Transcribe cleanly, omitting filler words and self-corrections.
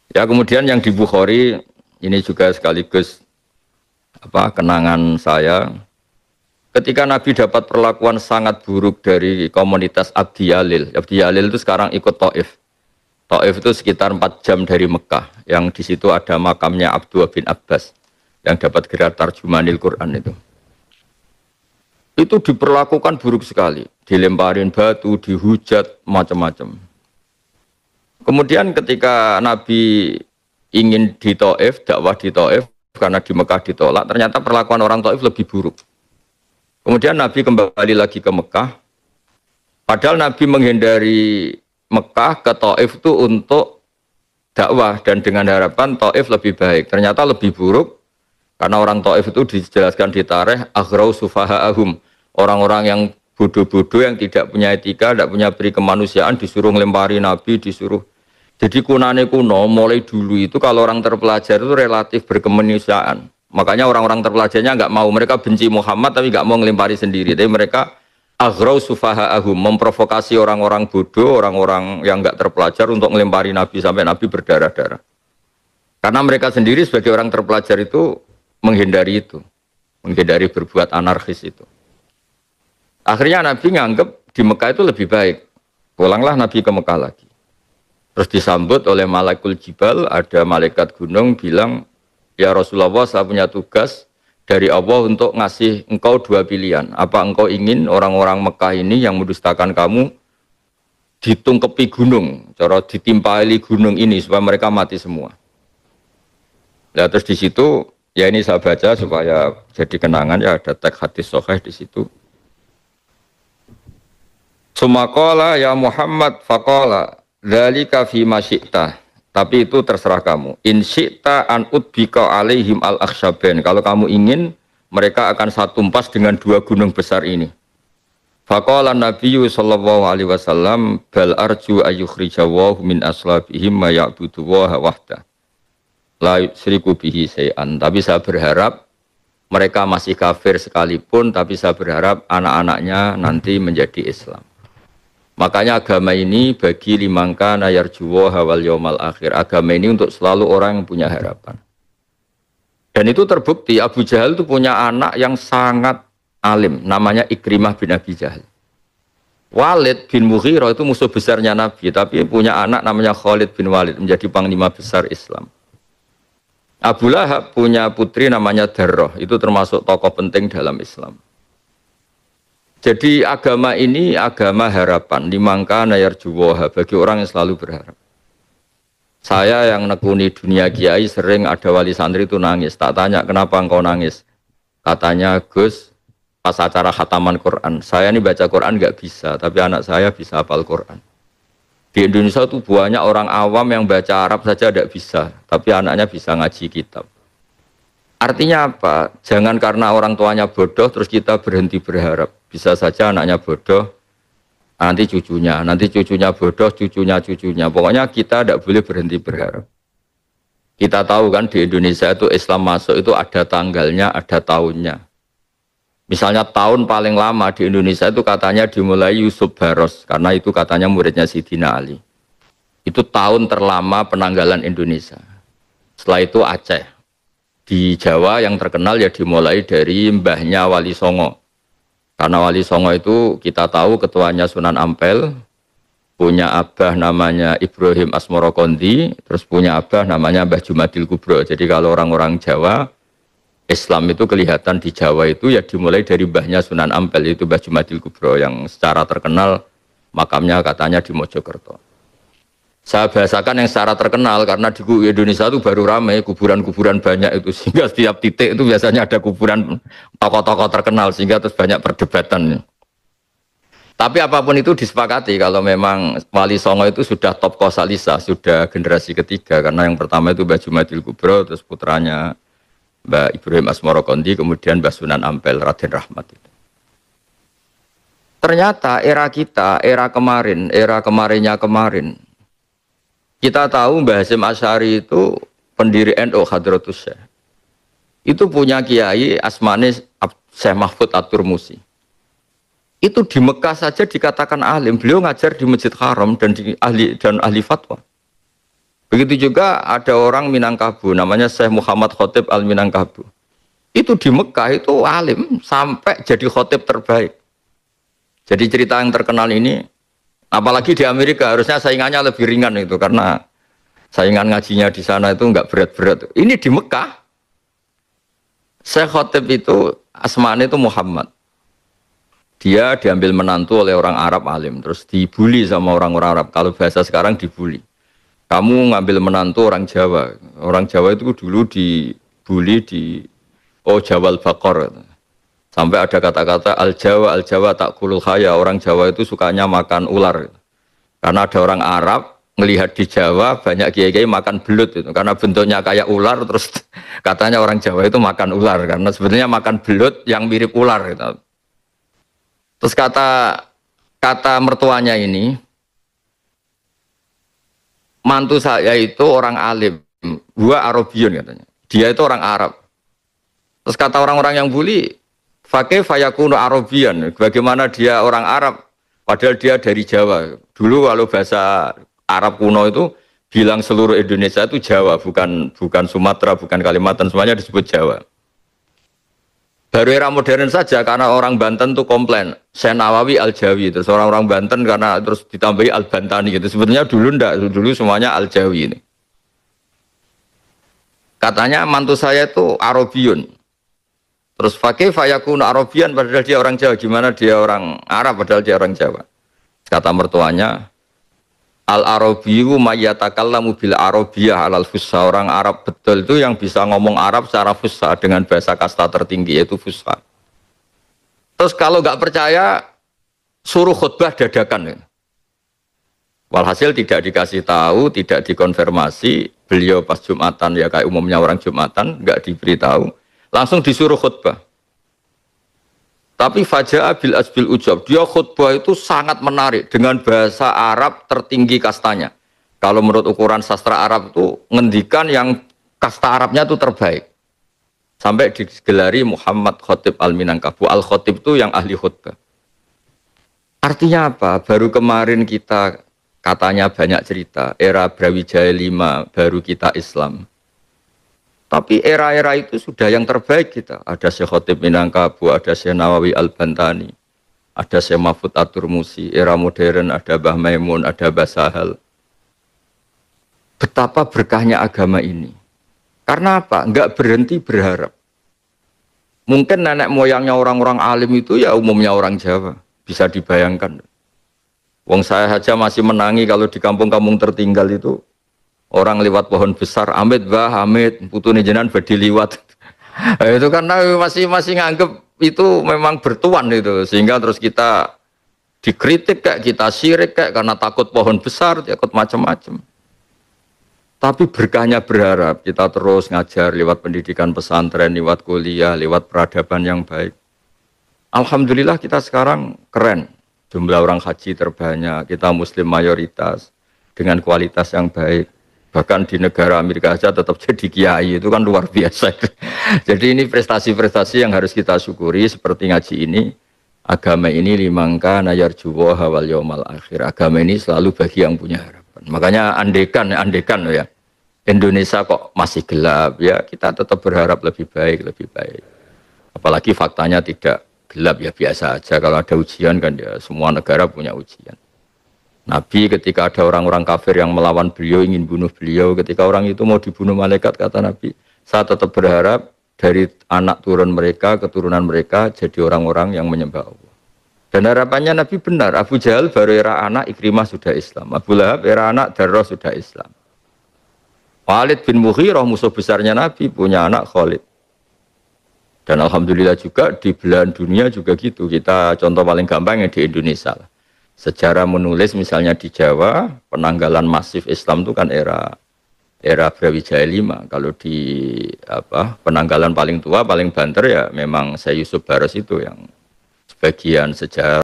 Ya kemudian yang di Bukhari ini juga sekaligus kenangan saya. Ketika Nabi dapat perlakuan sangat buruk dari komunitas Abdi Yalil. Abdi Yalil itu sekarang ikut Taif. Taif itu sekitar 4 jam dari Mekah. Yang di situ ada makamnya Abdullah bin Abbas yang dapat gelar Tarjumanil Quran itu. Itu diperlakukan buruk sekali, dilemparin batu, dihujat, macam-macam. Kemudian ketika Nabi ingin di Taif, dakwah di Taif, karena di Mekah ditolak, ternyata perlakuan orang Taif lebih buruk. Kemudian Nabi kembali lagi ke Mekah, padahal Nabi menghindari Mekah ke Taif itu untuk dakwah dan dengan harapan Taif lebih baik. Ternyata lebih buruk karena orang Taif itu dijelaskan di tarikh aghrau sufaha'ahum, orang-orang yang bodoh-bodoh yang tidak punya etika, tidak punya peri kemanusiaan disuruh ngelempari Nabi, disuruh. Jadi kunane kuno mulai dulu itu kalau orang terpelajar itu relatif berkemanusiaan. Makanya orang-orang terpelajarnya nggak mau, mereka benci Muhammad tapi nggak mau ngelempari sendiri. Tapi mereka aghrau sufaha'ahum, memprovokasi orang-orang bodoh, orang-orang yang nggak terpelajar untuk ngelempari Nabi sampai Nabi berdarah-darah. Karena mereka sendiri sebagai orang terpelajar itu menghindari itu, menghindari berbuat anarkis itu. Akhirnya Nabi nganggep di Mekah itu lebih baik. Pulanglah Nabi ke Mekah lagi. Terus disambut oleh Malakul Jibal, ada malaikat gunung bilang, ya Rasulullah, saya punya tugas dari Allah untuk ngasih engkau 2 pilihan. Apa engkau ingin orang-orang Mekah ini yang mendustakan kamu ditungkepi gunung, cara ditimpali gunung ini supaya mereka mati semua. Nah, terus di situ, ya ini saya baca supaya jadi kenangan, ya ada teks hadis sahih di situ. Sumakola ya Muhammad faqala dzalika fi ma syi'ta. Tapi itu terserah kamu. In syi'ta an udbika alaihim al-akhsyabain. Kalau kamu ingin, mereka akan saya tumpas dengan 2 gunung besar ini. Faqala Nabiyyu sallallahu alaihi wasallam bal arju ayyukhrijawahu min aslabihim ma ya'budu wa wahda. La yusyriku bihi syai'an. Tapi saya berharap mereka masih kafir sekalipun, tapi saya berharap anak-anaknya nanti menjadi Islam. Makanya agama ini bagi limangka nayarjuwa wal yaumal akhir. Agama ini untuk selalu orang yang punya harapan. Dan itu terbukti Abu Jahal itu punya anak yang sangat alim, namanya Ikrimah bin Abi Jahal. Walid bin Mughirah itu musuh besarnya Nabi, tapi punya anak namanya Khalid bin Walid, menjadi panglima besar Islam. Abu Lahab punya putri namanya Darrah, itu termasuk tokoh penting dalam Islam. Jadi agama ini agama harapan, limangka nayarjuwaha, bagi orang yang selalu berharap. Saya yang nekuni dunia kiai sering ada wali santri itu nangis. Tak tanya kenapa engkau nangis. Katanya Gus, pas acara khataman Quran, saya ini baca Quran nggak bisa, tapi anak saya bisa hafal Quran. Di Indonesia itu banyak orang awam yang baca Arab saja tidak bisa, tapi anaknya bisa ngaji kitab. Artinya apa? Jangan karena orang tuanya bodoh terus kita berhenti berharap. Bisa saja anaknya bodoh, nanti cucunya bodoh, cucunya. Pokoknya kita tidak boleh berhenti berharap. Kita tahu kan di Indonesia itu Islam masuk itu ada tanggalnya, ada tahunnya. Misalnya tahun paling lama di Indonesia itu katanya dimulai Yusuf Baros, karena itu katanya muridnya Sidina Ali. Itu tahun terlama penanggalan Indonesia. Setelah itu Aceh. Di Jawa yang terkenal ya dimulai dari mbahnya Wali Songo. Karena Wali Songo itu kita tahu ketuanya Sunan Ampel, punya abah namanya Ibrahim Asmorokondi, terus punya abah namanya Mbah Jumadil Kubro. Jadi kalau orang-orang Jawa, Islam itu kelihatan di Jawa itu ya dimulai dari mbahnya Sunan Ampel, itu Mbah Jumadil Kubro yang secara terkenal makamnya katanya di Mojokerto. Saya bahasakan yang secara terkenal karena di Indonesia itu baru ramai kuburan-kuburan banyak itu, sehingga setiap titik itu biasanya ada kuburan tokoh-tokoh terkenal sehingga terus banyak perdebatan. Tapi apapun itu disepakati kalau memang Wali Songo itu sudah top kosalisa, sudah generasi ketiga, karena yang pertama itu Mbah Jumadil Kubro, terus putranya Mbah Ibrahim Asmorokondi, kemudian Mbah Sunan Ampel Raden Rahmat itu. Ternyata era kita, era kemarinnya kemarin. Kita tahu Mbah Hasyim Asy'ari itu pendiri NU Hadratus Syekh. Itu punya kiai asmane Syekh Mahfud At-Turmusi. Itu di Mekah saja dikatakan alim. Beliau ngajar di Masjid Haram dan ahli fatwa. Begitu juga ada orang Minangkabau, namanya Syekh Muhammad Khotib Al-Minangkabau. Itu di Mekah itu alim, sampai jadi khotib terbaik. Jadi cerita yang terkenal ini, apalagi di Amerika, harusnya saingannya lebih ringan itu, karena saingan ngajinya di sana itu enggak berat-berat. Ini di Mekah, Syekh Khotib itu, asmanya itu Muhammad. Dia diambil menantu oleh orang Arab alim, terus dibully sama orang-orang Arab. Kalau bahasa sekarang dibully. Kamu ngambil menantu orang Jawa. Orang Jawa itu dulu dibully di Jawal Bakor. Sampai ada kata-kata al Jawa tak kulul khaya. Orang Jawa itu sukanya makan ular. Karena ada orang Arab melihat di Jawa banyak kiai-kiai makan belut itu. Karena bentuknya kayak ular, terus katanya orang Jawa itu makan ular. Karena sebetulnya makan belut yang mirip ular gitu. Terus kata mertuanya ini, mantu saya itu orang alim, gua Arabiun katanya. Dia itu orang Arab. Terus kata orang-orang yang bully, fakih fayakunu Arabian. Bagaimana dia orang Arab, padahal dia dari Jawa. Dulu kalau bahasa Arab kuno itu bilang seluruh Indonesia itu Jawa, bukan Sumatera, bukan Kalimantan, semuanya disebut Jawa. Baru era modern saja karena orang Banten tuh komplain, Syekh Nawawi Al-Jawi, terus orang-orang Banten karena terus ditambahi Al-Bantani gitu. Sebetulnya dulu enggak, dulu semuanya Al-Jawi ini. Katanya mantu saya itu Arabiun. Terus fakih fayakun Arabian padahal dia orang Jawa. Gimana dia orang Arab padahal dia orang Jawa? Kata mertuanya, Al-Arabiyu mayyatakallamu bil Arabiyah alal fusha. Orang Arab betul itu yang bisa ngomong Arab secara fusha dengan bahasa kasta tertinggi yaitu fusha. Terus kalau nggak percaya suruh khutbah dadakan. Walhasil tidak dikasih tahu, tidak dikonfirmasi. Beliau pas Jumatan ya kayak umumnya orang Jumatan nggak diberitahu, langsung disuruh khutbah. Tapi Faja'a bil asbil ujab, dia khutbah itu sangat menarik dengan bahasa Arab tertinggi kastanya. Kalau menurut ukuran sastra Arab itu ngendikan yang kasta Arabnya itu terbaik. Sampai digelari Muhammad Khotib Al-Minangkabau. Al-Khotib itu yang ahli khutbah. Artinya apa? Baru kemarin kita katanya banyak cerita, era Brawijaya V baru kita Islam. Tapi era-era itu sudah yang terbaik kita. Ada Syekh Khotib Minangkabau, ada Syekh Nawawi Al-Bantani, ada Syekh Mahfud At-Turmusi. Era modern ada Mbah Maimun, ada Mbah Sahal. Betapa berkahnya agama ini. Karena apa? Enggak berhenti berharap. Mungkin nenek moyangnya orang-orang alim itu ya umumnya orang Jawa. Bisa dibayangkan. Wong saya saja masih menangi kalau di kampung-kampung tertinggal itu. Orang lewat pohon besar, Amit Mbah, Amit, putune jenengan badhe liwat. Itu karena masih nganggep itu memang bertuan itu, sehingga terus kita dikritik kayak kita syirik kayak karena takut pohon besar, takut macam-macam. Tapi berkahnya berharap kita terus ngajar lewat pendidikan pesantren, lewat kuliah, lewat peradaban yang baik. Alhamdulillah kita sekarang keren, jumlah orang haji terbanyak, kita muslim mayoritas dengan kualitas yang baik. Bahkan di negara Amerika saja tetap jadi kiai, itu kan luar biasa. Jadi ini prestasi-prestasi yang harus kita syukuri. Seperti ngaji ini, agama ini limangka nayarjuwa hawal yaumal akhir. Agama ini selalu bagi yang punya harapan. Makanya andekan ya, Indonesia kok masih gelap ya, kita tetap berharap lebih baik. Apalagi faktanya tidak gelap ya, biasa aja. Kalau ada ujian kan ya semua negara punya ujian. Nabi ketika ada orang-orang kafir yang melawan beliau, ingin bunuh beliau, ketika orang itu mau dibunuh malaikat, kata Nabi, saya tetap berharap dari anak turun mereka, keturunan mereka jadi orang-orang yang menyembah Allah. Dan harapannya Nabi benar. Abu Jahal baru era anak, Ikrimah sudah Islam. Abu Lahab era anak, Darrah sudah Islam. Khalid bin Mughirah, musuh besarnya Nabi, punya anak Khalid. Dan alhamdulillah juga di belahan dunia juga gitu. Kita contoh paling gampang yang di Indonesia lah. Sejarah menulis misalnya di Jawa, penanggalan masif Islam itu kan era Brawijaya V. Kalau di penanggalan paling tua, paling banter ya memang Syekh Yusuf Baros itu yang sebagian sejarah